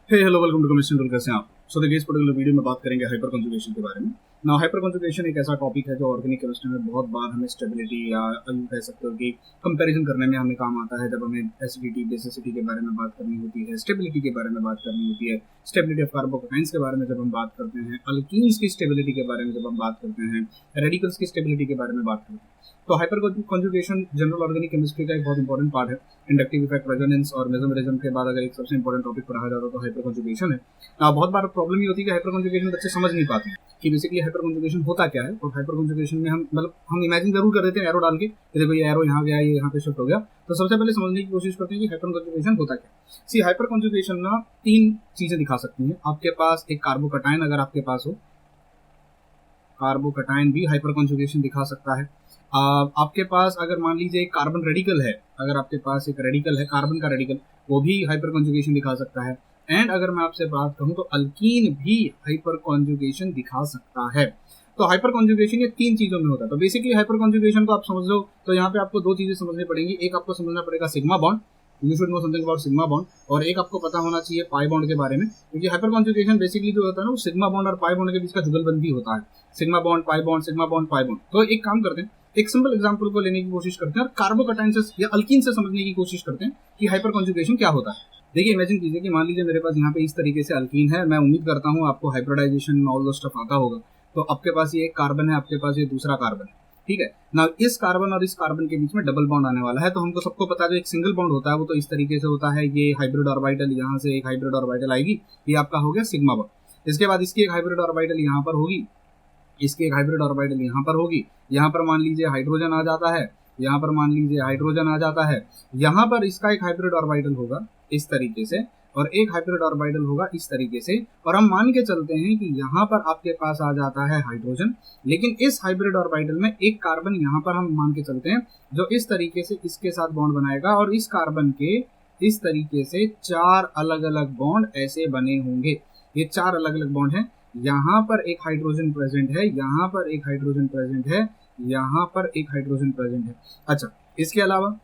Hello welcome to chemistry tool. कैसे हैं आप? सो देखिए, इस पर्टिकुलर वीडियो में बात करेंगे हाइपर कंजुगेशन के बारे में। ना हाइपर कंजुगेशन एक ऐसा टॉपिक है जो ऑर्गेनिक केमिस्ट्री में बहुत बार हमें स्टेबिलिटी या यूं कह सकते हो कि कंपैरिजन करने में हमें काम आता है। जब हमें एसिडिटी बेसिसिटी के बारे में बात करनी होती है, स्टेबिलिटी के बारे में बात करनी होती है, स्टेबिलिटी ऑफ कार्बोकेटाइंस के बारे में जब हम बात करते हैं, अल्कीन्स की स्टेबिलिटी के बारे में जब हम बात करते हैं, रेडिकल्स की स्टेबिलिटी के बारे में बात करते हैं, तो hyper conjugation general organic chemistry का एक बहुत इंपॉर्टेंट पार्ट है। इंडक्टिव इफेक्ट, रेजोनेंस और मेसोमेरिज्म के बाद अगर एक सबसे इंपॉर्टेंट टॉपिक पढ़ा जाता है तो हाइपर कंजुगेशन है। बहुत बार प्रॉब्लम ये होती है कि हाइपर कंजुगेशन बच्चे समझ नहीं पाते हैं कि बेसिकली हाइपर कंजुगेशन होता क्या है। और हाइपर कंजुगेशन में हम इमेजिन जरूर कर देते हैं एरो डाल के, देखो ये एरो यहाँ गया, ये यहाँ पे शिफ्ट हो गया। तो सबसे पहले समझने की कोशिश करते हैं कि हाइपर कंजुगेशन होता क्या है। सी हाइपर कंजुगेशन ना तीन चीजें दिखा सकती हैं। आपके पास एक कार्बोकटायन अगर आपके पास हो, कार्बोकटायन भी हाइपर कंजुगेशन दिखा सकता है। आपके पास अगर मान लीजिए एक कार्बन रेडिकल है, अगर आपके पास एक रेडिकल है कार्बन का रेडिकल, वो भी हाइपर कंजुगेशन दिखा सकता है। एंड अगर मैं आपसे बात कहूं तो अल्कीन भी हाइपर कंजुगेशन दिखा सकता है। तो हाइपर कंजुगेशन ये तीन चीजों में होता है। तो बेसिकली हाइपर कंजुगेशन को आप समझ लो तो यहाँ पे आपको दो चीजें समझनी पड़ेंगी। एक आपको समझना पड़ेगा sigma bond, you should know something about sigma bond, और एक आपको पता होना चाहिए पाई बॉन्ड के बारे में, क्योंकि हाइपर कंजुगेशन बेसिकली जो होता है ना वो सिग्मा बॉन्ड और पाई बॉन्ड के बीच का जुगलबंदी होता है। Sigma bond, pi bond, sigma bond, pi bond. तो एक काम करते हैं, एक सिंपल एग्जांपल को लेने की कोशिश करते हैं और कार्बोकटायन से या अल्कीन से समझने की कोशिश करते हैं कि हाइपर कंजुगेशन क्या होता है। देखिए, इमेजिन कीजिए कि मान लीजिए मेरे पास यहाँ पे इस तरीके से अल्कीन है। मैं उम्मीद करता हूँ आपको हाइब्रिडाइजेशन ऑल दो स्टफ आता होगा। तो आपके पास ये एक कार्बन है, आपके पास ये दूसरा कार्बन है, ठीक है ना। इस कार्बन और इस कार्बन के बीच में डबल बॉन्ड आने वाला है। तो हमको सबको पता है जो एक सिंगल बॉन्ड होता है वो तो इस तरीके से होता है। ये हाइब्रिड ऑर्बिटल, यहाँ से एक हाइब्रिड ऑर्बिटल आएगी, ये आपका हो गया सिग्मा बॉन्ड। इसके बाद इसकी एक हाइब्रिड ऑर्बिटल यहाँ पर होगी, इसकी एक हाइब्रिड ऑर्बिटल यहाँ पर होगी। यहाँ पर मान लीजिए हाइड्रोजन आ जाता है, यहाँ पर मान लीजिए हाइड्रोजन आ जाता है। यहाँ पर इसका एक हाइब्रिड ऑर्बिटल होगा इस तरीके से, और एक हाइब्रिड ऑर्बिटल होगा इस तरीके से। और हम मान के चलते हैं कि यहाँ पर आपके पास आ जाता है हाइड्रोजन, लेकिन इस हाइब्रिड ऑर्बिटल में एक कार्बन यहाँ पर हम मान के चलते हैं जो इस तरीके से इसके साथ बॉन्ड बनाएगा, और इस कार्बन के इस तरीके से चार अलग अलग बॉन्ड ऐसे बने होंगे। ये चार अलग अलग बॉन्ड हैं। यहाँ पर एक हाइड्रोजन प्रेजेंट है, यहाँ पर एक हाइड्रोजन प्रेजेंट है, यहाँ पर एक हाइड्रोजन प्रेजेंट है। अच्छा, इसके अलावा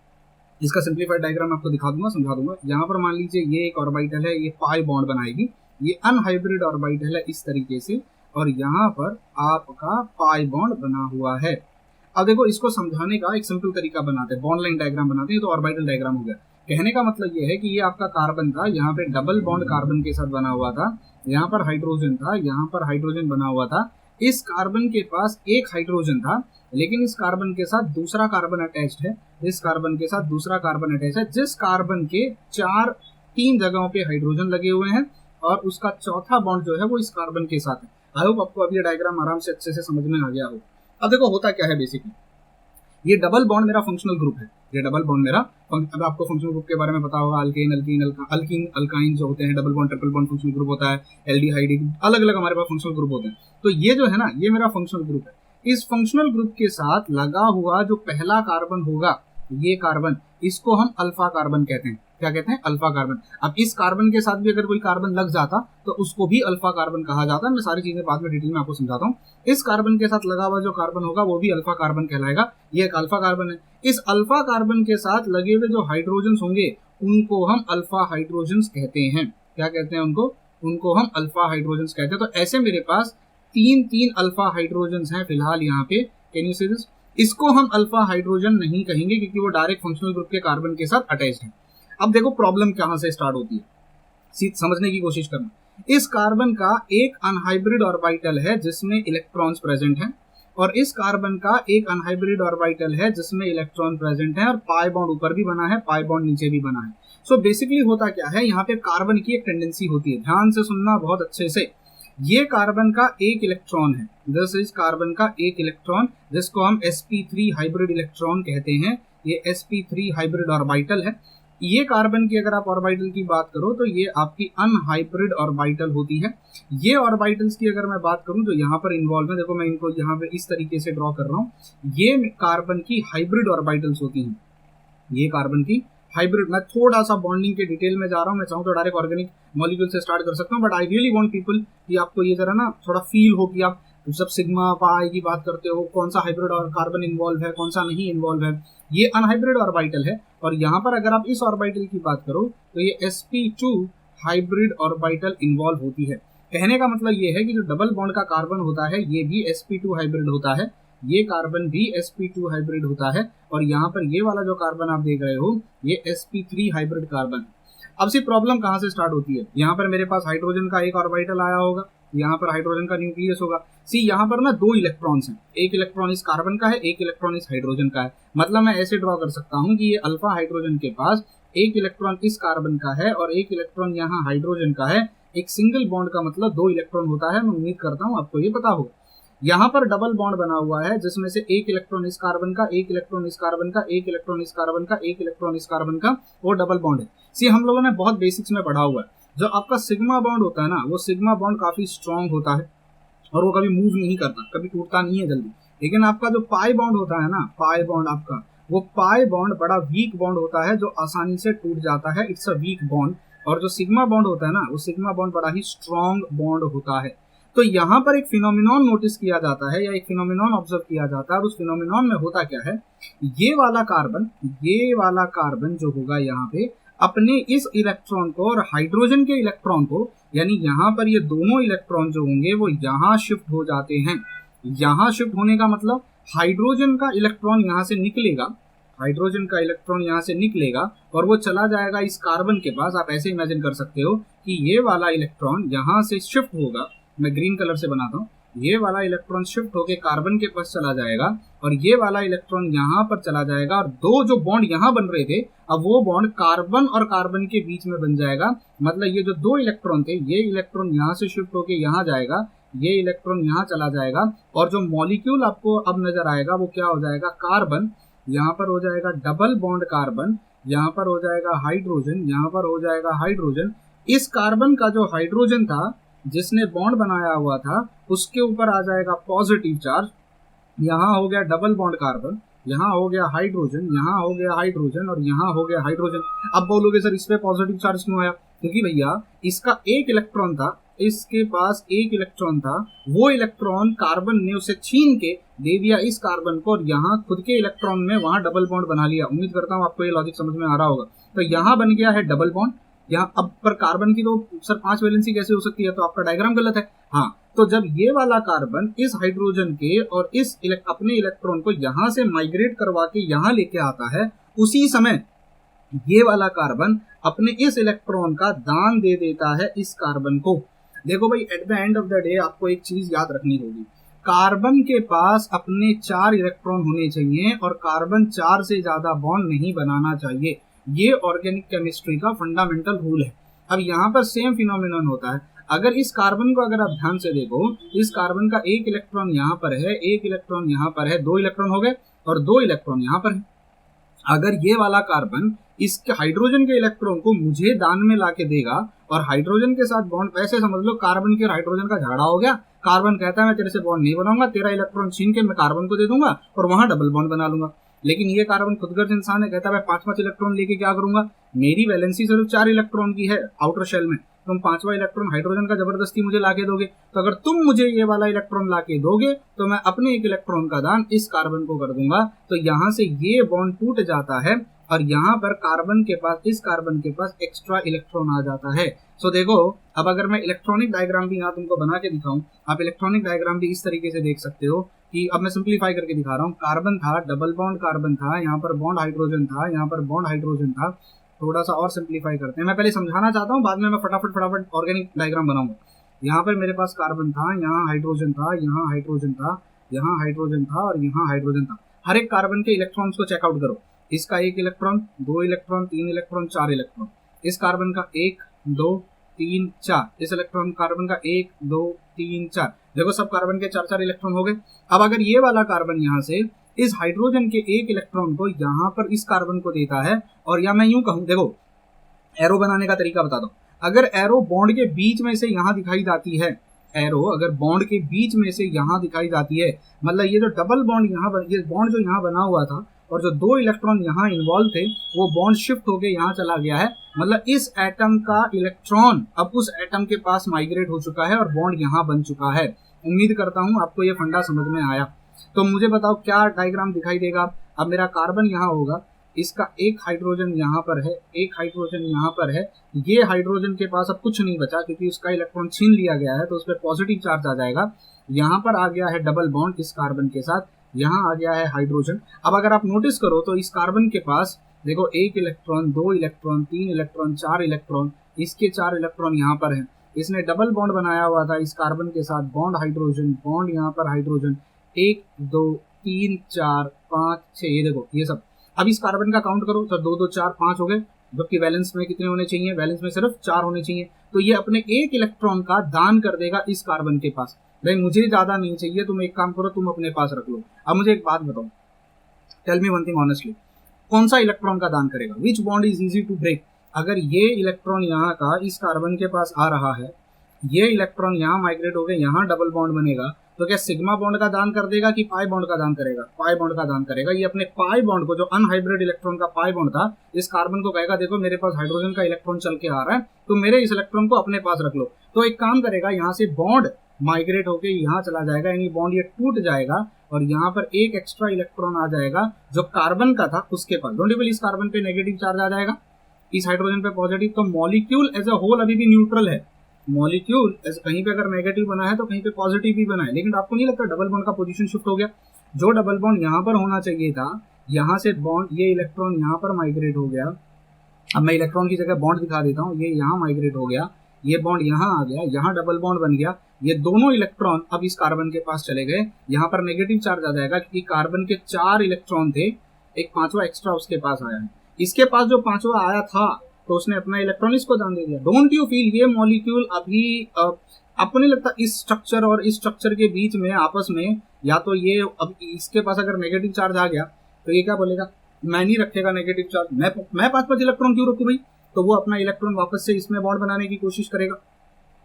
इसका सिंप्लीफाइड डायग्राम आपको दिखा दूंगा, समझा दूंगा। यहाँ पर मान लीजिए ये एक ऑर्बिटल है, ये पाई बॉन्ड बनाएगी, ये अनहाइब्रिड ऑर्बिटल है इस तरीके से, और यहाँ पर आपका पाई बॉन्ड बना हुआ है। अब देखो, इसको समझाने का एक सिंपल तरीका बनाते हैं, बॉन्ड लाइन डायग्राम बनाते हैं। तो ऑर्बिटल डायग्राम हो गया। कहने का मतलब ये है कि ये आपका कार्बन था, यहाँ पे डबल बॉन्ड कार्बन के साथ बना हुआ था, यहाँ पर हाइड्रोजन था, यहाँ पर हाइड्रोजन बना हुआ था। इस कार्बन के पास एक हाइड्रोजन था, लेकिन इस कार्बन के साथ दूसरा कार्बन अटैच्ड है, इस कार्बन के साथ दूसरा कार्बन अटैच है, जिस कार्बन के तीन जगहों पे हाइड्रोजन लगे हुए हैं, और उसका चौथा बॉन्ड जो है वो इस कार्बन के साथ है। आई होप आपको अब ये डायग्राम आराम से अच्छे से समझ में आ गया हो। अब देखो होता क्या है, बेसिकली ये डबल बॉन्ड मेरा फंक्शनल ग्रुप है। ये डबल बॉन्ड मेरा, अब आपको फंक्शनल ग्रुप के बारे में पता होगा, अल्केन, अल्कीन, अल्काइन जो होते हैं, double bond, triple bond functional group होता है, एल्डिहाइड, अलग अलग हमारे पास फंक्शनल ग्रुप होते हैं। तो ये जो है ना, ये मेरा फंक्शनल ग्रुप है। इस फंक्शनल ग्रुप के साथ लगा हुआ जो पहला कार्बन होगा, ये कार्बन, इसको हम अल्फा कार्बन कहते हैं। क्या कहते हैं? Alpha carbon. अब इस कार्बन के साथ भी अगर कोई कार्बन लग जाता तो उसको भी अल्फा कार्बन कहा जाता है। मैं सारी चीजें बाद में डिटेल में आपको समझाता हूँ। इस कार्बन के साथ लगा हुआ जो कार्बन होगा वो भी अल्फा कार्बन कहलाएगा। ये एक अल्फा कार्बन है। इस अल्फा कार्बन के साथ लगे हुए जो हाइड्रोजन होंगे उनको हम अल्फा हाइड्रोजन कहते हैं। क्या कहते हैं उनको हम अल्फा हाइड्रोजन कहते हैं। तो ऐसे मेरे पास तीन अल्फा हाइड्रोजन हैं फिलहाल यहाँ पे। Can you see this? इसको हम अल्फा हाइड्रोजन नहीं कहेंगे क्योंकि वो डायरेक्ट फंक्शनल ग्रुप के कार्बन के साथ अटैच्ड है। अब देखो प्रॉब्लम कहां से स्टार्ट होती है, समझने की कोशिश करना। इस कार्बन का एक अनहाइब्रिड ऑर्बिटल है जिसमें इलेक्ट्रॉन्स प्रेजेंट हैं, और इस कार्बन का एक अनहाइब्रिड ऑर्बिटल है जिसमें इलेक्ट्रॉन प्रेजेंट है, और पाई बॉन्ड ऊपर भी बना है, पाई बॉन्ड नीचे भी बना है। सो बेसिकली होता क्या है, यहाँ पे कार्बन की एक टेंडेंसी होती है, ध्यान से सुनना बहुत अच्छे से। ये कार्बन का एक इलेक्ट्रॉन है, दिस इज कार्बन का एक इलेक्ट्रॉन, जिसको हम sp3 हाइब्रिड इलेक्ट्रॉन कहते हैं। ये sp3 हाइब्रिड ऑर्बिटल है। ये कार्बन की अगर आप ऑर्बिटल की बात करो तो ये आपकी अनहाइब्रिड ऑर्बिटल होती है। ये ऑर्बिटल्स की अगर मैं बात करूं तो यहाँ पर इन्वॉल्व है, देखो मैं इनको यहाँ पे इस तरीके से ड्रॉ कर रहा हूँ। ये कार्बन की हाइब्रिड ऑर्बिटल्स होती हैं, ये कार्बन की हाइब्रिड। मैं थोड़ा सा बॉन्डिंग के डिटेल में जा रहा हूँ, मैं चाहूँ तो डायरेक्ट ऑर्गेनिक मॉलिक्यूल से स्टार्ट कर सकता हूँ, but I really want people कि आपको ये जरा ना थोड़ा फील हो कि आप जब सिग्मा पाई की बात करते हो कौन सा हाइब्रिड और कार्बन इन्वॉल्व है, कौन सा नहीं इन्वॉल्व है। ये अनहाइब्रिड ऑर्बिटल है, और यहाँ पर अगर आप इस ऑर्बिटल की बात करो तो ये sp2 हाइब्रिड ऑर्बिटल इन्वॉल्व होती है। कहने का मतलब ये है कि जो डबल बॉन्ड का कार्बन होता है ये भी sp2 हाइब्रिड होता है, ये कार्बन भी sp2 हाइब्रिड होता है, और यहाँ पर ये वाला जो कार्बन आप देख रहे हो ये sp3 हाइब्रिड कार्बन है। अब से प्रॉब्लम कहाँ से स्टार्ट होती है, यहाँ पर मेरे पास हाइड्रोजन का एक ऑर्बिटल आया होगा, यहाँ पर हाइड्रोजन का न्यूक्लियस होगा। सी यहाँ पर ना दो इलेक्ट्रॉन्स हैं, एक इलेक्ट्रॉन इस कार्बन का है, एक इलेक्ट्रॉन इस हाइड्रोजन का है। मतलब मैं ऐसे ड्रॉ कर सकता हूँ कि ये अल्फा हाइड्रोजन के पास एक इलेक्ट्रॉन इस कार्बन का है और एक इलेक्ट्रॉन यहाँ हाइड्रोजन का है। एक सिंगल बॉन्ड का मतलब दो इलेक्ट्रॉन होता है, मैं उम्मीद करता हूँ आपको ये पता होगा। यहाँ पर डबल बॉन्ड बना हुआ है जिसमें से एक इलेक्ट्रॉन इस कार्बन का, एक इलेक्ट्रॉन इस कार्बन का, एक इलेक्ट्रॉन इस कार्बन का, एक इलेक्ट्रॉन इस कार्बन का, वो डबल बॉन्ड है। सी हम लोगों ने बहुत बेसिक्स में पढ़ा हुआ है, जो आपका सिग्मा बॉन्ड होता है ना, वो सिग्मा बॉन्ड काफी स्ट्रांग होता है और वो कभी मूव नहीं करता, कभी टूटता नहीं है जल्दी। लेकिन आपका जो पाई बॉन्ड होता है ना, पाई बॉन्ड आपका, वो पाई बॉन्ड बड़ा वीक बॉन्ड होता है जो आसानी से टूट जाता है, इट्स अ वीक बॉन्ड। और जो सिग्मा बॉन्ड होता है ना, वो सिग्मा बॉन्ड बड़ा ही स्ट्रांग बॉन्ड होता है। तो यहाँ पर एक फिनोमिनॉन नोटिस किया जाता है या एक फिनोमिनॉन ऑब्जर्व किया जाता है, और उस फिनोमिनॉन में होता क्या है, ये वाला कार्बन जो होगा यहाँ पे अपने इस इलेक्ट्रॉन को और हाइड्रोजन के इलेक्ट्रॉन को, यानी यहाँ पर ये दोनों इलेक्ट्रॉन जो होंगे वो यहाँ शिफ्ट हो जाते हैं। यहाँ शिफ्ट होने का मतलब हाइड्रोजन का इलेक्ट्रॉन यहाँ से निकलेगा, हाइड्रोजन का इलेक्ट्रॉन यहाँ से निकलेगा और वो चला जाएगा इस कार्बन के पास। आप ऐसे इमेजिन कर सकते हो कि ये वाला इलेक्ट्रॉन यहाँ से शिफ्ट होगा, मैं ग्रीन कलर से बनाता हूँ, ये वाला इलेक्ट्रॉन शिफ्ट होके कार्बन के पास चला जाएगा और ये वाला इलेक्ट्रॉन यहाँ पर चला जाएगा, और दो जो बॉन्ड यहाँ बन रहे थे अब वो बॉन्ड कार्बन और कार्बन के बीच में बन जाएगा। मतलब ये जो दो इलेक्ट्रॉन थे, ये इलेक्ट्रॉन यहाँ से शिफ्ट होके यहाँ जाएगा, ये इलेक्ट्रॉन यहाँ चला जाएगा, और जो मॉलिक्यूल आपको अब नजर आएगा वो क्या हो जाएगा, कार्बन, यहाँ पर हो जाएगा डबल बॉन्ड कार्बन, यहाँ पर हो जाएगा हाइड्रोजन, यहाँ पर हो जाएगा हाइड्रोजन। इस कार्बन का जो हाइड्रोजन था जिसने बॉन्ड बनाया हुआ था उसके ऊपर आ जाएगा पॉजिटिव चार्ज, यहाँ हो गया डबल बॉन्ड कार्बन, यहाँ हो गया हाइड्रोजन, यहाँ हो गया हाइड्रोजन और यहाँ हो गया हाइड्रोजन। अब बोलोगे सर इस पे पॉजिटिव चार्ज क्यों आया, क्योंकि भैया इसका एक इलेक्ट्रॉन था, इसके पास एक इलेक्ट्रॉन था, वो इलेक्ट्रॉन कार्बन ने उसे छीन के दे दिया इस कार्बन को और यहाँ खुद के इलेक्ट्रॉन में वहां डबल बॉन्ड बना लिया। उम्मीद करता हूँ आपको ये लॉजिक समझ में आ रहा होगा। तो यहाँ बन गया है डबल बॉन्ड, यहाँ अब पर कार्बन की तो सर 5 वैलेंसी कैसे हो सकती है, तो आपका डायग्राम गलत है। हाँ, तो जब ये वाला कार्बन इस हाइड्रोजन के और इस अपने इलेक्ट्रॉन को यहाँ से माइग्रेट करवा के यहाँ लेके आता है, उसी समय ये वाला कार्बन अपने इस इलेक्ट्रॉन का दान दे देता है इस कार्बन को। देखो भाई, at the end of the day आपको एक चीज याद रखनी होगी, कार्बन के पास अपने 4 इलेक्ट्रॉन होने चाहिए और कार्बन 4 से ज्यादा बॉन्ड नहीं बनाना चाहिए। ये ऑर्गेनिक केमिस्ट्री का फंडामेंटल रूल है। अब यहाँ पर सेम फिनोमिनन होता है। अगर इस कार्बन को अगर आप ध्यान से देखो, इस कार्बन का एक इलेक्ट्रॉन यहाँ पर है, एक इलेक्ट्रॉन यहाँ पर है, 2 इलेक्ट्रॉन हो गए और 2 इलेक्ट्रॉन यहाँ पर है। अगर ये वाला कार्बन इसके हाइड्रोजन के इलेक्ट्रॉन को मुझे दान में लाके देगा और हाइड्रोजन के साथ बॉन्ड, ऐसे समझ लो कार्बन के हाइड्रोजन का झगड़ा हो गया, कार्बन कहता है मैं तेरे से बॉन्ड नहीं बनाऊंगा, तेरा इलेक्ट्रॉन छीन के मैं कार्बन को दे दूंगा और वहां डबल बॉन्ड बना लूंगा। लेकिन ये कार्बन खुदगर्ज इंसान है, कहता है मैं 5 इलेक्ट्रॉन लेके क्या करूंगा, मेरी वैलेंसी सिर्फ 4 इलेक्ट्रॉन की है आउटर शेल में, तुम 5वां इलेक्ट्रॉन हाइड्रोजन का जबरदस्ती मुझे लाके दोगे। तो अगर तुम मुझे ये वाला इलेक्ट्रॉन लाके दोगे तो मैं अपने एक इलेक्ट्रॉन का दान इस कार्बन को कर दूंगा। तो यहाँ से ये बॉन्ड टूट जाता है और यहाँ पर कार्बन के पास, इस कार्बन के पास एक्स्ट्रा इलेक्ट्रॉन आ जाता है। सो देखो, अब अगर मैं इलेक्ट्रॉनिक डायग्राम भी यहाँ तुमको बना के दिखाऊं, आप इलेक्ट्रॉनिक डायग्राम भी इस तरीके से देख सकते हो कि अब मैं सिंप्लीफाई करके दिखा रहा हूँ। कार्बन था, डबल बॉन्ड कार्बन था, यहाँ पर बॉन्ड हाइड्रोजन था, यहाँ पर बॉन्ड हाइड्रोजन था। थोड़ा सा और सिंप्लीफाई करते हैं, मैं पहले समझाना चाहता हूँ, बाद में मैं फटाफट ऑर्गेनिक डायग्राम बनाऊंगा। यहाँ पर मेरे पास कार्बन था, यहाँ हाइड्रोजन था, यहाँ हाइड्रोजन था, यहाँ हाइड्रोजन था और यहाँ हाइड्रोजन था। हर एक कार्बन के इलेक्ट्रॉन्स को चेकआउट करो। इसका 1 इलेक्ट्रॉन, 2 इलेक्ट्रॉन, 3 इलेक्ट्रॉन, 4 इलेक्ट्रॉन। इस कार्बन का 1, 2, 3, 4। इस इलेक्ट्रॉन कार्बन का 1, 2, 3, 4। देखो सब कार्बन के 4 इलेक्ट्रॉन हो गए। अब अगर ये वाला कार्बन यहाँ से इस हाइड्रोजन के 1 इलेक्ट्रॉन को यहाँ पर इस कार्बन को देता है, और या मैं यूं कहूं, देखो एरो बनाने का तरीका बताता हूँ। अगर एरो बॉन्ड के बीच में से यहाँ दिखाई जाती है, एरो अगर बॉन्ड के बीच में से यहाँ दिखाई जाती है, मतलब ये जो डबल बॉन्ड यहाँ, ये बॉन्ड जो यहाँ बना हुआ था और जो 2 इलेक्ट्रॉन यहाँ इन्वॉल्व थे, वो बॉन्ड शिफ्ट होके यहाँ चला गया है। मतलब इस एटम का इलेक्ट्रॉन अब उस एटम के पास माइग्रेट हो चुका है और बॉन्ड यहाँ बन चुका है। उम्मीद करता हूँ आपको ये फंडा समझ में आया। तो मुझे बताओ क्या डायग्राम दिखाई देगा। अब मेरा कार्बन यहाँ होगा, इसका एक हाइड्रोजन यहाँ पर है, एक हाइड्रोजन यहाँ पर है, ये हाइड्रोजन के पास अब कुछ नहीं बचा क्योंकि उसका इलेक्ट्रॉन छीन लिया गया है, तो उस पर पॉजिटिव चार्ज आ जाएगा। यहाँ पर आ गया है डबल बॉन्ड इस कार्बन के साथ, यहाँ आ गया है हाइड्रोजन। अब अगर आप नोटिस करो तो इस कार्बन के पास देखो 1 इलेक्ट्रॉन, 2 इलेक्ट्रॉन, 3 इलेक्ट्रॉन, 4 इलेक्ट्रॉन, इसके 4 इलेक्ट्रॉन यहाँ पर हैं। इसने डबल बॉन्ड बनाया हुआ था इस कार्बन के साथ, बॉन्ड हाइड्रोजन, बॉन्ड यहाँ पर हाइड्रोजन, 1 2 3 4 5 6, ये देखो ये सब। अब इस कार्बन का काउंट करो तो 2 2 4 5 हो गए, जबकि वैलेंस में कितने होने चाहिए, वैलेंस में सिर्फ 4 होने चाहिए। तो ये अपने 1 इलेक्ट्रॉन का दान कर देगा इस कार्बन के पास। भाई मुझे ज्यादा नहीं चाहिए, तुम एक काम करो, तुम अपने पास रख लो। अब मुझे एक बात बताओ, tell me one thing honestly, कौन सा इलेक्ट्रॉन का दान करेगा? Which bond is easy to break? अगर ये इलेक्ट्रॉन यहाँ का इस कार्बन के पास आ रहा है, ये इलेक्ट्रॉन यहाँ माइग्रेट हो गए, यहाँ डबल बॉन्ड बनेगा, तो क्या सिग्मा बॉन्ड का दान कर देगा कि पाई बॉन्ड का दान करेगा? पाई बॉन्ड का दान करेगा। ये अपने पाई बॉन्ड को, जो अनहाइब्रिड इलेक्ट्रॉन का पाई बॉन्ड था, इस कार्बन को कहेगा देखो मेरे पास हाइड्रोजन का इलेक्ट्रॉन चल के आ रहा है, तो मेरे इस इलेक्ट्रॉन को अपने पास रख लो। तो एक काम करेगा, यहाँ से बॉन्ड माइग्रेट होकर यहाँ चला जाएगा, यानी बॉन्ड ये टूट जाएगा और यहाँ पर एक एक्स्ट्रा इलेक्ट्रॉन आ जाएगा जो कार्बन का था उसके पास। डोंट यू फील, इस कार्बन पे नेगेटिव चार्ज आ जाएगा, इस हाइड्रोजन पे पॉजिटिव। तो मॉलिक्यूल एज अ होल अभी भी न्यूट्रल है। मॉलिक्यूल कहीं पे अगर नेगेटिव बना है तो कहीं पे पॉजिटिव भी बना है, लेकिन आपको नहीं लगता डबल बॉन्ड का पोजीशन शिफ्ट हो गया? जो डबल बॉन्ड यहाँ पर होना चाहिए था, यहाँ से बॉन्ड, ये इलेक्ट्रॉन यहाँ पर माइग्रेट हो गया। अब मैं इलेक्ट्रॉन की जगह बॉन्ड दिखा देता हूँ, ये यहाँ माइग्रेट हो गया, ये बॉन्ड यहाँ आ गया, यहाँ डबल बॉन्ड बन गया। ये दोनों इलेक्ट्रॉन अब इस कार्बन के पास चले गए, यहाँ पर नेगेटिव चार्ज आ जाएगा क्योंकि कार्बन के 4 इलेक्ट्रॉन थे, एक 5वां एक्स्ट्रा उसके पास आया है। इसके पास जो 5वां आया था तो उसने अपना इलेक्ट्रॉन इसको दान दे दिया। डोंट यू फील ये मॉलिक्यूल अभी आपको नहीं लगता इस स्ट्रक्चर और इस स्ट्रक्चर के बीच में आपस में, या तो ये अब इसके पास अगर नेगेटिव चार्ज आ गया तो ये क्या बोलेगा, मैं नहीं रखेगा नेगेटिव चार्ज, मैं 5 इलेक्ट्रॉन क्यों रखूं भाई? तो वो अपना इलेक्ट्रॉन वापस से इसमें बॉन्ड बनाने की कोशिश करेगा।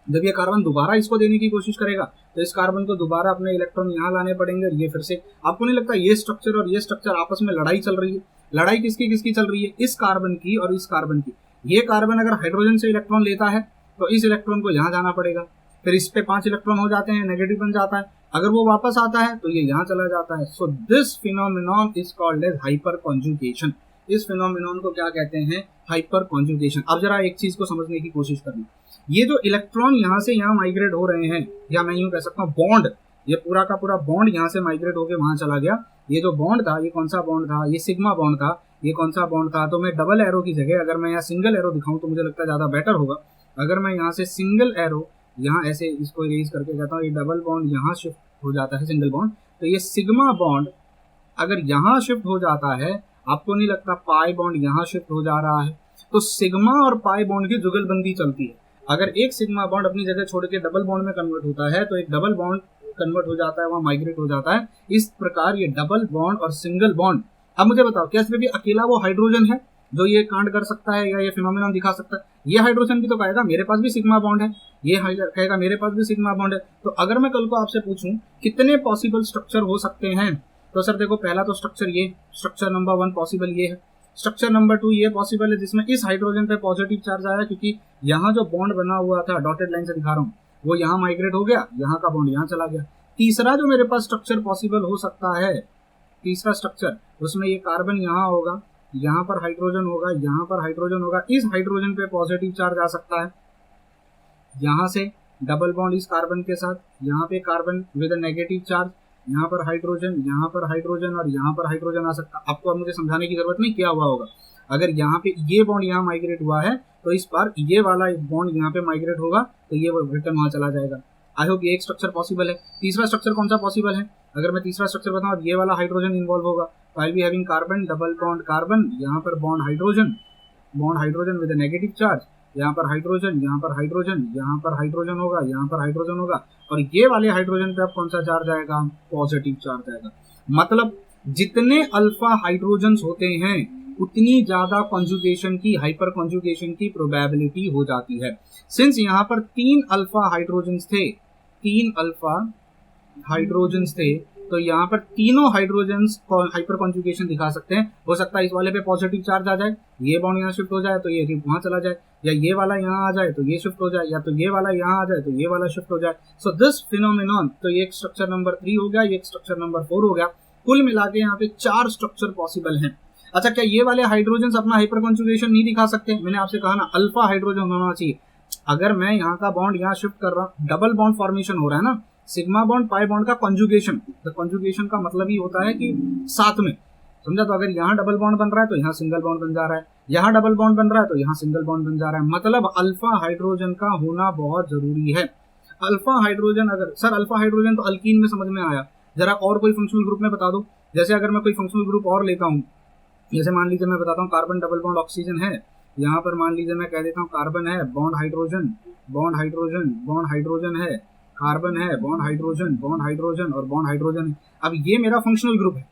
जब ये कार्बन दोबारा इसको देने की कोशिश करेगा तो इस कार्बन को दोबारा अपने इलेक्ट्रॉन यहाँ लाने पड़ेंगे, ये फिर से। आपको नहीं लगता ये स्ट्रक्चर और ये स्ट्रक्चर आपस में लड़ाई चल रही है? लड़ाई किसकी किसकी चल रही है? इस कार्बन की और इस कार्बन की। ये कार्बन अगर हाइड्रोजन से इलेक्ट्रॉन लेता है तो इस इलेक्ट्रॉन को यहाँ जाना पड़ेगा, फिर इस पे 5 इलेक्ट्रॉन हो जाते हैं, नेगेटिव बन जाता है। अगर वो वापस आता है तो ये यहाँ चला जाता है। So this phenomenon is called as hyperconjugation. इस फिनोमिनॉन को क्या कहते हैं? Hyperconjugation. अब जरा एक चीज को समझने की कोशिश करना, ये जो इलेक्ट्रॉन यहाँ से यहाँ माइग्रेट हो रहे हैं, या मैं यूं कह सकता हूँ बॉन्ड, ये पूरा का पूरा बॉन्ड यहाँ से माइग्रेट होकर वहां चला गया। ये जो बॉन्ड था, ये कौन सा बॉन्ड था? ये सिग्मा बॉन्ड था। ये कौन सा बॉन्ड था? तो मैं डबल एरो की जगह अगर मैं यहाँ सिंगल एरो दिखाऊं तो मुझे लगता है ज्यादा बेटर होगा। अगर मैं यहाँ से सिंगल एरो यहाँ ऐसे इसको इरेज करके कहता हूँ, ये डबल बॉन्ड यहाँ शिफ्ट हो जाता है, सिंगल बॉन्ड, तो ये सिग्मा बॉन्ड अगर यहाँ शिफ्ट हो जाता है, आपको नहीं लगता पाई बॉन्ड यहाँ शिफ्ट हो जा रहा है? तो सिग्मा और पाई बॉन्ड की जुगलबंदी चलती है। अगर एक सिग्मा बॉन्ड अपनी जगह छोड़ के डबल बॉन्ड में कन्वर्ट होता है तो एक डबल बॉन्ड कन्वर्ट हो जाता है, वहां माइग्रेट हो जाता है। इस प्रकार ये डबल बॉन्ड और सिंगल बॉन्ड। अब मुझे बताओ, क्या सिर्फ अकेला वो हाइड्रोजन है जो ये कांड कर सकता है या ये फिनोमेनन दिखा सकता है? ये हाइड्रोजन भी तो कहेगा मेरे पास भी सिग्मा बॉन्ड है, ये कहेगा मेरे पास भी सिग्मा बॉन्ड है। तो अगर मैं कल को आपसे पूछूं कितने पॉसिबल स्ट्रक्चर हो सकते हैं, तो सर देखो, पहला तो स्ट्रक्चर ये, स्ट्रक्चर नंबर 1 पॉसिबल ये है। स्ट्रक्चर नंबर 2 ये पॉसिबल है जिसमें इस हाइड्रोजन पे पॉजिटिव चार्ज आया, क्योंकि यहाँ जो बॉन्ड बना हुआ था, डॉटेड लाइन से दिखा रहा हूँ, वो यहाँ माइग्रेट हो गया, यहाँ का बॉन्ड यहाँ चला गया। तीसरा जो मेरे पास स्ट्रक्चर पॉसिबल हो सकता है, तीसरा स्ट्रक्चर, उसमें ये कार्बन यहाँ होगा, यहाँ पर हाइड्रोजन होगा, यहाँ पर हाइड्रोजन होगा, इस हाइड्रोजन पे पॉजिटिव चार्ज आ सकता है, यहाँ से डबल बॉन्ड इस कार्बन के साथ, यहाँ पे कार्बन विद नेगेटिव चार्ज, यहाँ पर हाइड्रोजन, यहाँ पर हाइड्रोजन और यहाँ पर हाइड्रोजन आ सकता है। आपको अब मुझे समझाने की जरूरत नहीं क्या हुआ होगा। अगर यहाँ पे ये बॉन्ड यहाँ माइग्रेट हुआ है तो इस बार ये वाला बॉन्ड यहाँ पे माइग्रेट होगा तो ये रिटर्न वहां चला जाएगा। आई होप ये एक स्ट्रक्चर पॉसिबल है। तीसरा स्ट्रक्चर कौन सा पॉसिबल है? अगर मैं तीसरा स्ट्रक्चर बताऊँ, ये वाला हाइड्रोजन इन्वॉल्व होगा, तो I be having carbon, double bond carbon, यहाँ पर bond hydrogen with negative charge, यहाँ पर हाइड्रोजन, यहाँ पर हाइड्रोजन, यहाँ पर हाइड्रोजन होगा, यहाँ पर हाइड्रोजन होगा, और ये वाले हाइड्रोजन पे अब कौन सा चार्ज आएगा? पॉजिटिव चार्ज आएगा। मतलब जितने अल्फा हाइड्रोजन्स होते हैं उतनी ज्यादा कॉन्जुगेशन की, हाइपर कॉन्जुगेशन की प्रोबेबिलिटी हो जाती है। सिंस यहाँ पर 3 अल्फा हाइड्रोजन्स थे, 3 अल्फा हाइड्रोजन्स थे, तो यहाँ पर तीनों हाइड्रोजन्स हाइपर कॉन्जुगेशन दिखा सकते हैं। हो सकता है इस वाले पे पॉजिटिव चार्ज आ जाए, ये बॉन्ड यहाँ शिफ्ट हो जाए तो ये वहां चला जाए, या ये वाला यहाँ आ जाए तो ये शिफ्ट हो जाए, या तो ये वाला यहाँ आ जाए तो ये वाला शिफ्ट हो जाए। सो दिस फिनोमेनॉन, तो ये एक स्ट्रक्चर नंबर 3 हो गया, ये एक स्ट्रक्चर नंबर 4 हो गया। कुल मिला के यहाँ पे 4 स्ट्रक्चर पॉसिबल हैं। अच्छा, क्या ये वाले हाइड्रोजन अपना हाइपर कॉन्जुगेशन नहीं दिखा सकते? मैंने आपसे कहा ना अल्फा हाइड्रोजन होना चाहिए। अगर मैं यहाँ का बॉन्ड यहाँ शिफ्ट कर रहा हूँ, डबल बॉन्ड फॉर्मेशन हो रहा है ना, सिग्मा बॉन्ड पाई बॉन्ड का कॉन्जुगेशन। तो कॉन्जुगेशन का मतलब ही होता है कि साथ में, समझा? तो अगर यहाँ डबल बॉन्ड बन रहा है तो यहाँ सिंगल बॉन्ड बन जा रहा है, यहाँ डबल बॉन्ड बन रहा है तो यहाँ सिंगल बॉन्ड बन जा रहा है। मतलब अल्फा हाइड्रोजन का होना बहुत जरूरी है। अल्फा हाइड्रोजन, अगर सर अल्फा हाइड्रोजन तो अल्कीन में समझ में आया, जरा और कोई फंक्शनल ग्रुप में बता दो। जैसे अगर मैं कोई फंक्शनल ग्रुप और लेता हूँ, जैसे मान लीजिए मैं बताता हूँ कार्बन डबल बॉन्ड ऑक्सीजन है, यहाँ पर मान लीजिए मैं कह देता हूँ कार्बन है bond hydrogen, bond hydrogen, bond hydrogen है, कार्बन है बॉन्ड हाइड्रोजन, बॉन्ड हाइड्रोजन और बॉन्ड हाइड्रोजन है। अब ये मेरा फंक्शनल ग्रुप है,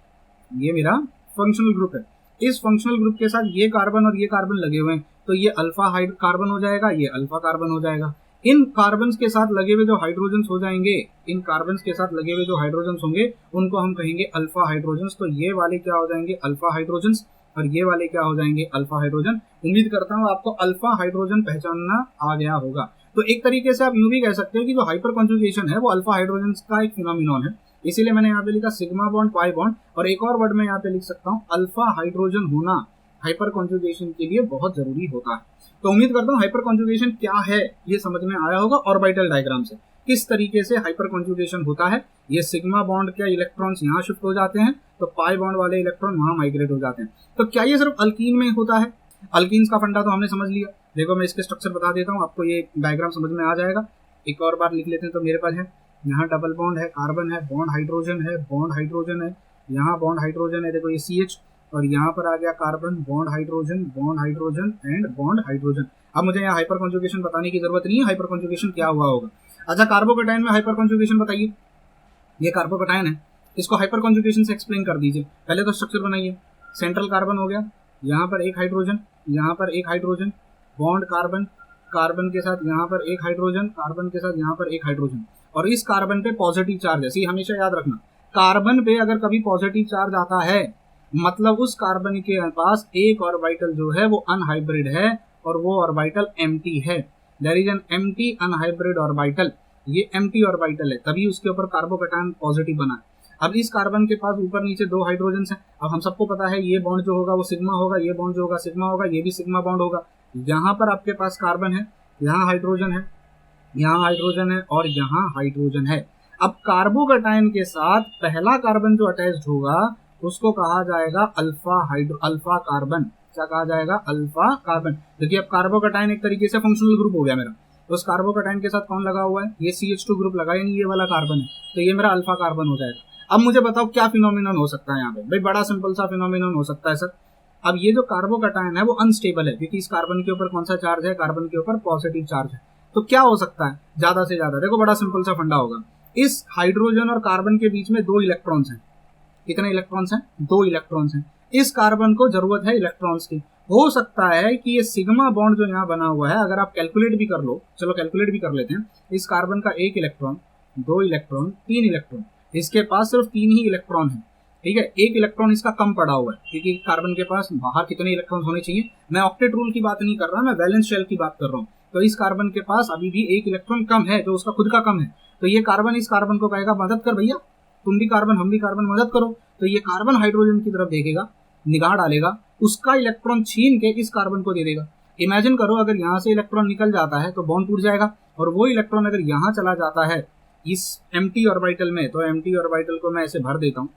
ये मेरा फंक्शनल ग्रुप है। इस फंक्शनल ग्रुप के साथ ये कार्बन और ये कार्बन लगे हुए हैं, तो ये अल्फा कार्बन हो जाएगा, ये अल्फा कार्बन हो जाएगा। इन कार्बन के साथ लगे हुए जो हाइड्रोजन हो जाएंगे, इन कार्बन के साथ लगे हुए जो हाइड्रोजन होंगे उनको हम कहेंगे अल्फा हाइड्रोजन। तो ये वाले क्या हो जाएंगे? Alpha hydrogen. और ये वाले क्या हो जाएंगे? Alpha hydrogen. उम्मीद करता हूँ आपको अल्फा हाइड्रोजन पहचानना आ गया होगा। तो एक तरीके से आप यूं भी कह सकते हैं कि जो हाइपर कॉन्जुगेशन है वो अल्फा हाइड्रोजन का एक फिनोमिनॉन है। इसीलिए मैंने यहाँ पे लिखा सिग्मा बॉन्ड पाई बॉन्ड, और एक और वर्ड में यहाँ पे लिख सकता हूँ अल्फा हाइड्रोजन होना हाइपर कॉन्जुगेशन के लिए बहुत जरूरी होता है। तो उम्मीद करता हूँ हाइपर कॉन्जुगेशन क्या है ये समझ में आया होगा ऑर्बिटल डायग्राम से, किस तरीके से हाइपर कॉन्जुगेशन होता है। ये सिग्मा बॉन्ड के इलेक्ट्रॉन्स यहाँ शिफ्ट हो जाते हैं तो पाई बॉन्ड वाले इलेक्ट्रॉन वहां माइग्रेट हो जाते हैं। तो क्या ये सिर्फ अल्कीन में होता है? अल्कीन्स का फंडा तो हमने समझ लिया। देखो मैं इसके स्ट्रक्चर बता देता हूँ, आपको ये डायग्राम समझ में आ जाएगा। एक और बार लिख लेते हैं। तो मेरे पास है यहाँ डबल बॉन्ड है, कार्बन है, बॉन्ड हाइड्रोजन है, बॉन्ड हाइड्रोजन है, यहाँ बॉन्ड हाइड्रोजन है, देखो ये CH, और यहाँ पर आ गया carbon, bond hydrogen, bond hydrogen and bond hydrogen. अब मुझे यहाँ हाइपर कॉन्जुगेशन बताने की जरूरत नहीं है, हाइपर कॉन्जुगेशन क्या हुआ होगा। अच्छा, कार्बोकैटायन में हाइपर कॉन्जुगेशन बताइए। ये कार्बोकैटायन है, इसको हाइपर कॉन्जुगेशन से एक्सप्लेन कर दीजिए। पहले तो स्ट्रक्चर बनाइए। सेंट्रल कार्बन हो गया, यहाँ पर एक हाइड्रोजन, यहाँ पर एक हाइड्रोजन, बॉन्ड कार्बन, कार्बन के साथ यहाँ पर एक हाइड्रोजन, कार्बन के साथ यहाँ पर एक हाइड्रोजन, और इस कार्बन पे पॉजिटिव चार्ज है। सी हमेशा याद रखना, कार्बन पे अगर कभी पॉजिटिव चार्ज आता है मतलब उस कार्बन के पास एक ऑर्बिटल जो है वो अनहाइब्रिड है और वो ऑर्बिटल एम्प्टी है। There is an empty unhybrid orbital. ये एम्प्टी ऑर्बिटल है, तभी उसके ऊपर कार्बोकैटायन पॉजिटिव बना है। अब इस कार्बन के पास ऊपर नीचे दो हाइड्रोजन हैं। अब हम सबको पता है ये बॉन्ड जो होगा वो सिग्मा होगा, ये बॉन्ड जो होगा सिग्मा होगा, ये भी सिग्मा बॉन्ड होगा। यहाँ पर आपके पास कार्बन है, यहाँ हाइड्रोजन है, यहाँ हाइड्रोजन है और यहाँ हाइड्रोजन है। अब कार्बोकैटायन के साथ पहला कार्बन जो अटैच्ड होगा उसको कहा जाएगा अल्फा कार्बन। क्या कहा जाएगा? Alpha carbon. देखिए अब कार्बोकैटायन एक तरीके से फंक्शनल ग्रुप हो गया मेरा। उस कार्बोकैटायन के साथ कौन लगा हुआ है? ये CH2 ग्रुप लगा, यानी ये वाला कार्बन है, तो ये मेरा अल्फा कार्बन हो जाएगा। अब मुझे बताओ क्या फिनोमिनन हो सकता है यहाँ पे? भाई बड़ा सिंपल सा फिनोमिनन हो सकता है सर। अब ये जो कार्बोकैटायन है वो अनस्टेबल है क्योंकि इस कार्बन के ऊपर कौन सा चार्ज है? कार्बन के ऊपर पॉजिटिव चार्ज है। तो क्या हो सकता है ज्यादा से ज्यादा? देखो बड़ा सिंपल सा फंडा होगा। इस हाइड्रोजन और कार्बन के बीच में दो इलेक्ट्रॉन्स हैं। कितने इलेक्ट्रॉन्स हैं? दो इलेक्ट्रॉन्स हैं। इस कार्बन को जरूरत है इलेक्ट्रॉन्स की। हो सकता है कि ये सिग्मा बॉन्ड जो यहाँ बना हुआ है, अगर आप कैलकुलेट भी कर लो, चलो कैलकुलेट भी कर लेते हैं। इस कार्बन का एक इलेक्ट्रॉन, दो इलेक्ट्रॉन, तीन इलेक्ट्रॉन, इसके पास सिर्फ तीन ही इलेक्ट्रॉन है। ठीक है, एक इलेक्ट्रॉन इसका कम पड़ा हुआ है क्योंकि कार्बन के पास बाहर कितने इलेक्ट्रॉन होने चाहिए। मैं ऑक्टेट रूल की बात नहीं कर रहा, मैं वैलेंस शेल की बात कर रहा हूँ। तो इस कार्बन के पास अभी भी एक इलेक्ट्रॉन कम है जो उसका खुद का कम है। तो ये कार्बन इस कार्बन को कहेगा मदद कर भैया, तुम भी कार्बन हम भी कार्बन, मदद करो। तो ये कार्बन हाइड्रोजन की तरफ देखेगा, निगाह डालेगा, उसका इलेक्ट्रॉन छीन के इस कार्बन को दे देगा। इमेजिन करो अगर यहाँ से इलेक्ट्रॉन निकल जाता है तो बॉन्ड टूट जाएगा, और वो इलेक्ट्रॉन अगर यहाँ चला जाता है इस एम्प्टी ऑर्बिटल में, तो एम्प्टी ऑर्बिटल को मैं ऐसे भर देता हूँ।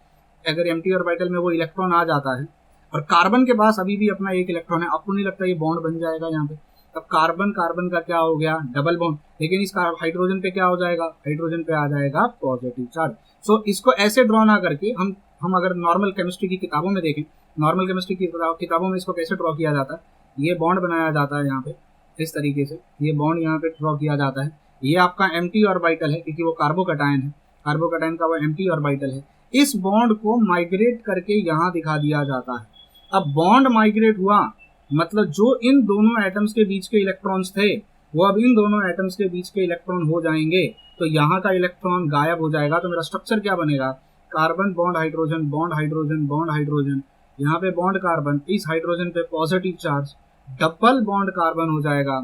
अगर एम्प्टी ऑर्बिटल में वो इलेक्ट्रॉन आ जाता है और कार्बन के पास अभी भी अपना एक इलेक्ट्रॉन है, आपको नहीं लगता ये बॉन्ड बन जाएगा यहाँ पे? तब कार्बन कार्बन का क्या हो गया? Double bond. लेकिन इस हाइड्रोजन पे क्या हो जाएगा? हाइड्रोजन पे आ जाएगा पॉजिटिव चार्ज। सो इसको ऐसे ड्रॉ ना करके हम अगर नॉर्मल केमिस्ट्री की किताबों में देखें, नॉर्मल केमिस्ट्री की किताबों में इसको कैसे ड्रॉ किया जाता है? ये बॉन्ड बनाया जाता है यहाँ पे इस तरीके से, ये बॉन्ड यहाँ पे ड्रॉ किया जाता है। ये आपका एम्प्टी ऑर्बिटल है क्योंकि वो कार्बोकैटायन है, कार्बोकैटायन का वो एम्प्टी ऑर्बिटल है। इस बॉन्ड को माइग्रेट करके यहाँ दिखा दिया जाता है। अब बॉन्ड माइग्रेट हुआ मतलब जो इन दोनों एटम्स के बीच के इलेक्ट्रॉन्स थे वो अब इन दोनों एटम्स के बीच के इलेक्ट्रॉन हो जाएंगे, तो यहाँ का इलेक्ट्रॉन गायब हो जाएगा। तो मेरा स्ट्रक्चर क्या बनेगा? Carbon bond hydrogen, bond hydrogen, bond hydrogen, यहाँ पे बॉन्ड कार्बन, इस हाइड्रोजन पे positive charge, double bond carbon हो जाएगा,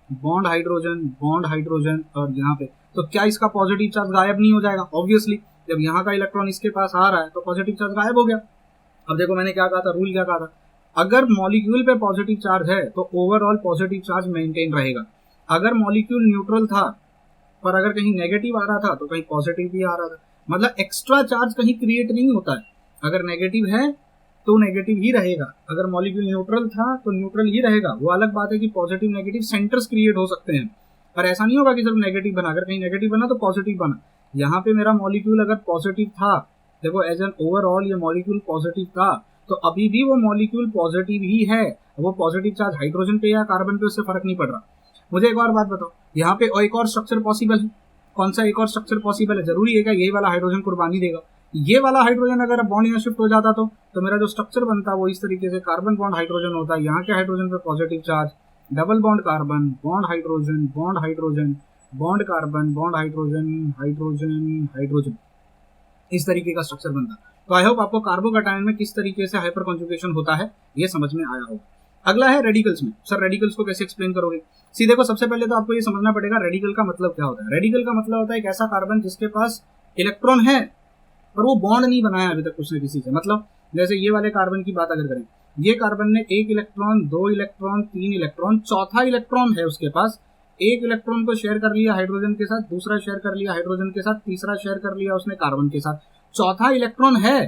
बॉन्ड हाइड्रोजन और यहाँ पे। तो क्या इसका पॉजिटिव चार्ज गायब नहीं हो जाएगा? ऑब्वियसली जब यहाँ का इलेक्ट्रॉन इसके पास आ रहा है तो पॉजिटिव चार्ज गायब हो गया। अब देखो मैंने क्या कहा था, रूल क्या कहा था? अगर मॉलिक्यूल पे पॉजिटिव चार्ज है तो ओवरऑल पॉजिटिव चार्ज मेंटेन रहेगा। अगर मॉलिक्यूल न्यूट्रल था पर अगर कहीं नेगेटिव आ रहा था तो कहीं पॉजिटिव भी आ रहा था, मतलब एक्स्ट्रा चार्ज कहीं क्रिएट नहीं होता है। अगर नेगेटिव है तो नेगेटिव ही रहेगा, अगर मॉलिक्यूल न्यूट्रल था तो न्यूट्रल ही रहेगा। वो अलग बात है कि पॉजिटिव नेगेटिव सेंटर्स क्रिएट हो सकते हैं, पर ऐसा नहीं होगा कि सिर्फ नेगेटिव बना, अगर कहीं नेगेटिव बना तो पॉजिटिव बना। यहाँ पे मेरा मॉलिक्यूल अगर पॉजिटिव था, देखो एज एन ओवरऑल ये मॉलिक्यूल पॉजिटिव था, तो अभी भी वो मॉलिक्यूल पॉजिटिव ही है। वो पॉजिटिव चार्ज हाइड्रोजन पे या कार्बन पे उससे फर्क नहीं पड़ रहा। मुझे एक और बात बताओ, यहाँ पे एक और स्ट्रक्चर पॉसिबल है। कौन सा एक और स्ट्रक्चर पॉसिबल है? जरूरी है क्या यही वाला हाइड्रोजन कुर्बानी देगा? ये वाला हाइड्रोजन अगर बॉन्ड यहाँ शिफ्ट हो जाता तो मेरा जो स्ट्रक्चर बनता वो इस तरीके से कार्बन बॉन्ड हाइड्रोजन होता है। यहाँ के हाइड्रोजन पे positive charge, double bond carbon, bond hydrogen, bond hydrogen, bond carbon, bond hydrogen, hydrogen, hydrogen, इस तरीके का स्ट्रक्चर बनता। तो आई होप आपको कार्बोकैटायन में किस तरीके से हाइपर कॉन्जुगेशन होता है ये समझ में आया होगा। अगला है रेडिकल्स में। सर रेडिकल्स को कैसे एक्सप्लेन करोगे? सी देखो, सबसे पहले तो आपको ये समझना पड़ेगा रेडिकल का मतलब क्या होता है। रेडिकल का मतलब होता है एक ऐसा कार्बन जिसके पास इलेक्ट्रॉन है पर वो बॉन्ड नहीं बनाया अभी तक कुछ न किसी से। मतलब जैसे ये वाले कार्बन की बात अगर करें, ये कार्बन ने 1 इलेक्ट्रॉन, 2 इलेक्ट्रॉन, 3 इलेक्ट्रॉन, चौथा इलेक्ट्रॉन है उसके पास। एक इलेक्ट्रॉन को शेयर कर लिया हाइड्रोजन के साथ, दूसरा शेयर कर लिया हाइड्रोजन के साथ, तीसरा शेयर कर लिया उसने कार्बन के साथ, चौथा इलेक्ट्रॉन है।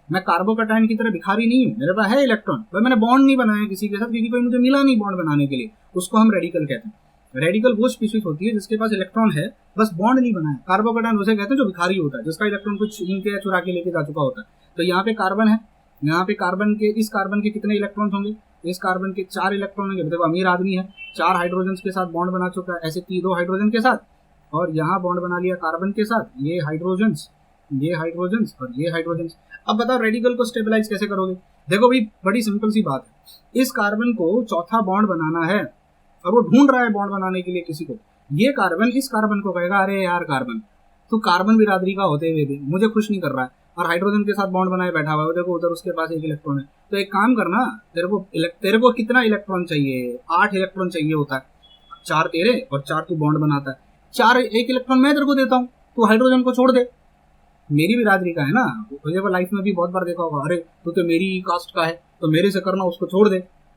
मैं कार्बोकैटायन की तरह भिखारी नहीं हूँ, मेरे पास है इलेक्ट्रॉन, पर मैंने बॉन्ड नहीं बनाया किसी के साथ क्योंकि कोई मुझे मिला नहीं बॉन्ड बनाने के लिए। उसको हम रेडिकल कहते हैं। रेडिकल वो स्पीशीज होती है जिसके पास इलेक्ट्रॉन है बस बॉन्ड नहीं बनाया। कार्बोकैटायन उसे कहते हैं जो भिखारी होता है, जिसका इलेक्ट्रॉन कुछ छीन के या चुरा के लेके जा चुका होता है। तो यहाँ पे कार्बन है, यहाँ पे इस कार्बन के कितने इलेक्ट्रॉन होंगे? इस कार्बन के 4 इलेक्ट्रॉन होंगे। देखो अमीर आदमी है, 4 हाइड्रोजन के साथ बॉन्ड बना चुका है, ऐसे 2 हाइड्रोजन के साथ, और यहाँ बॉन्ड बना लिया कार्बन के साथ, ये हाइड्रोजन्स, ये हाइड्रोजन्स और ये हाइड्रोजन्स। अब बताओ रेडिकल को स्टेबलाइज कैसे करोगे? देखो भाई बड़ी सिंपल सी बात है, इस कार्बन को चौथा बॉन्ड बनाना है और वो ढूंढ रहा है बॉन्ड बनाने के लिए किसी को। ये कार्बन इस कार्बन को कहेगा अरे यार कार्बन, तू कार्बन बिरादरी का होते हुए भी मुझे खुश नहीं कर रहा है और हाइड्रोजन के साथ बॉन्ड बनाए बैठा हुआ है। देखो उधर उसके पास 1 इलेक्ट्रॉन है, तो एक काम करना, तेरे को कितना इलेक्ट्रॉन चाहिए? 8 इलेक्ट्रॉन चाहिए होता है। 4 तेरे और 4 तू बॉन्ड बनाता है, 1 इलेक्ट्रॉन मैं तेरे को देता हूँ, तू हाइड्रोजन को छोड़ दे। मेरी बिरादरी का है ना, तुझे वो लाइफ में भी बहुत बार देखा होगा, अरे तू तो मेरी कास्ट का है तो मेरे से करना, उसको छोड़ दे।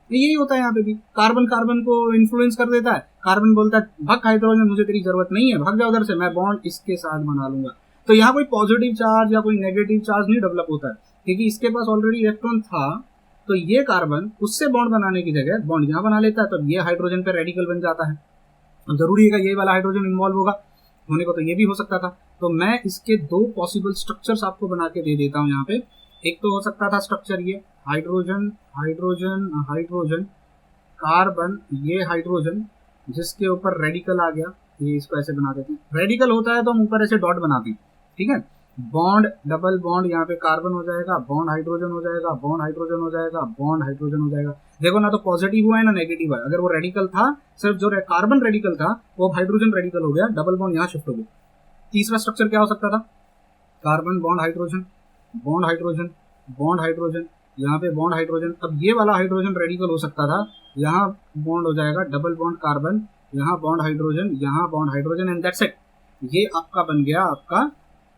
यही होता है यहाँ पे भी, कार्बन कार्बन को इन्फ्लुएंस कर देता है। कार्बन बोलता है भाग हाइड्रोजन, मुझे तेरी जरूरत नहीं है, भाग जा उधर से, मैं बॉन्ड इसके साथ बना लूंगा। तो यहाँ कोई पॉजिटिव चार्ज या कोई नेगेटिव चार्ज नहीं डेवलप होता है क्योंकि इसके पास ऑलरेडी इलेक्ट्रॉन था। तो ये कार्बन उससे बॉन्ड बनाने की जगह बॉन्ड यहाँ बना लेता है, तो ये हाइड्रोजन पे रेडिकल बन जाता है। जरूरी है ये वाला हाइड्रोजन इन्वॉल्व होगा, होने को तो ये भी हो सकता था। तो मैं इसके 2 पॉसिबल स्ट्रक्चर्स आपको बना के दे देता हूँ यहाँ पे। एक तो हो सकता था स्ट्रक्चर ये हाइड्रोजन हाइड्रोजन हाइड्रोजन कार्बन, ये हाइड्रोजन जिसके ऊपर रेडिकल आ गया, ये इसको ऐसे बना देते हैं। रेडिकल होता है तो हम ऊपर ऐसे डॉट बनाते हैं, ठीक है। बॉन्ड डबल बॉन्ड, यहाँ पे कार्बन हो जाएगा, बॉन्ड हाइड्रोजन हो जाएगा, बॉन्ड हाइड्रोजन हो जाएगा, बॉन्ड हाइड्रोजन हो जाएगा। देखो ना तो पॉजिटिव हुआ है ना नेगेटिव है। अगर वो रेडिकल था, सिर्फ जो कार्बन रेडिकल था वो हाइड्रोजन रेडिकल हो गया, डबल बॉन्ड यहाँ शिफ्ट हो गया। तीसरा स्ट्रक्चर क्या हो सकता था? Carbon bond hydrogen, bond hydrogen, bond hydrogen, यहाँ पे बॉन्ड हाइड्रोजन। अब ये वाला हाइड्रोजन रेडिकल हो सकता था, यहाँ बॉन्ड हो जाएगा डबल बॉन्ड कार्बन, यहाँ बॉन्ड हाइड्रोजन, यहाँ bond hydrogen, and that's it. ये आपका बन गया आपका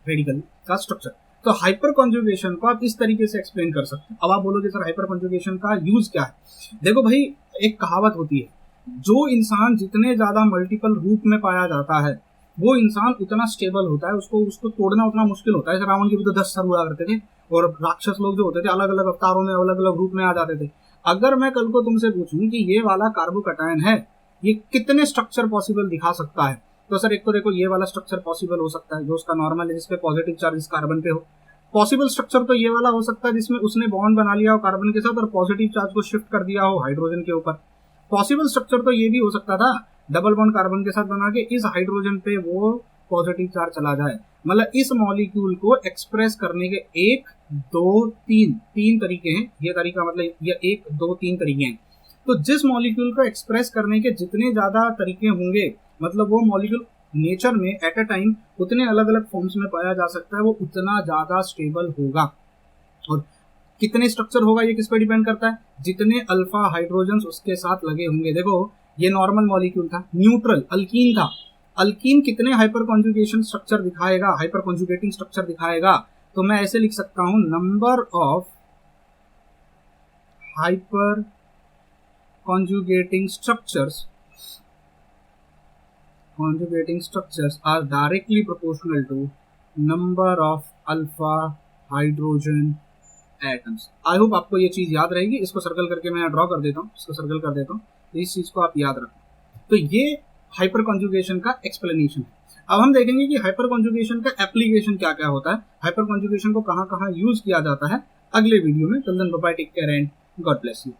रेडिकल का स्ट्रक्चर। तो हाइपर कॉन्जुगेशन को आप इस तरीके से एक्सप्लेन कर सकते हैं। अब आप बोलोगे सर हाइपर कॉन्जुगेशन का यूज क्या है? देखो भाई एक कहावत होती है, जो इंसान जितने ज्यादा मल्टीपल रूप में पाया जाता है वो इंसान उतना स्टेबल होता है, उसको तोड़ना उतना मुश्किल होता है। जैसे रावण के भी तो 10 सर हुआ करते थे और राक्षस लोग जो होते थे अलग अलग अवतारों में अलग अलग रूप में आ जाते थे। अगर मैं कल को तुमसे पूछूं कि ये वाला कार्बोकैटायन है, ये कितने स्ट्रक्चर पॉसिबल दिखा सकता है, तो सर एक तो देखो ये वाला स्ट्रक्चर पॉसिबल हो सकता है जो उसका नॉर्मल है, जिसपे पॉजिटिव चार्ज इस कार्बन पे हो। पॉसिबल स्ट्रक्चर तो ये वाला हो सकता है जिसमें उसने बॉन्ड बना लिया हो कार्बन के साथ और पॉजिटिव चार्ज को शिफ्ट कर दिया हो हाइड्रोजन के ऊपर। पॉसिबल स्ट्रक्चर तो ये भी हो सकता था डबल बॉन्ड कार्बन के साथ बना के इस हाइड्रोजन पे वो पॉजिटिव चार्ज चला जाए। मतलब इस मॉलिक्यूल को एक्सप्रेस करने के 1 2 3 तरीके हैं। ये तरीका मतलब ये 1 2 3 तरीके हैं। तो जिस मॉलिक्यूल को एक्सप्रेस करने के जितने ज्यादा तरीके होंगे, मतलब वो मॉलिक्यूल नेचर में एट अ टाइम उतने अलग अलग फॉर्म्स में पाया जा सकता है, वो उतना ज्यादा स्टेबल होगा। और कितने स्ट्रक्चर होगा ये किस पे डिपेंड करता है? जितने अल्फा हाइड्रोजन उसके साथ लगे होंगे। देखो ये नॉर्मल मॉलिक्यूल था, न्यूट्रल अल्कीन था। अल्कीन कितने हाइपर कॉन्जुगेशन स्ट्रक्चर दिखाएगा, हाइपर कॉन्जुगेटिंग स्ट्रक्चर दिखाएगा? तो मैं ऐसे लिख सकता हूं, number of hyper conjugating structures are directly proportional to number of alpha hydrogen atoms. I hope आपको ये चीज याद रहेगी. इसको सर्कल करके मैं ड्रॉ कर देता हूँ, इसको सर्कल कर देता हूँ. इस चीज को आप याद रखें. तो ये हाइपर कॉन्जुगेशन का एक्सप्लेनेशन है. अब हम देखेंगे कि हाइपर कॉन्जुगेशन का एप्लीकेशन क्या क्या होता है, हाइपर कॉन्जुगेशन को कहाँ कहाँ यूज किया जाता है अगले वीडियो में. Till then bye bye, take care and God bless you.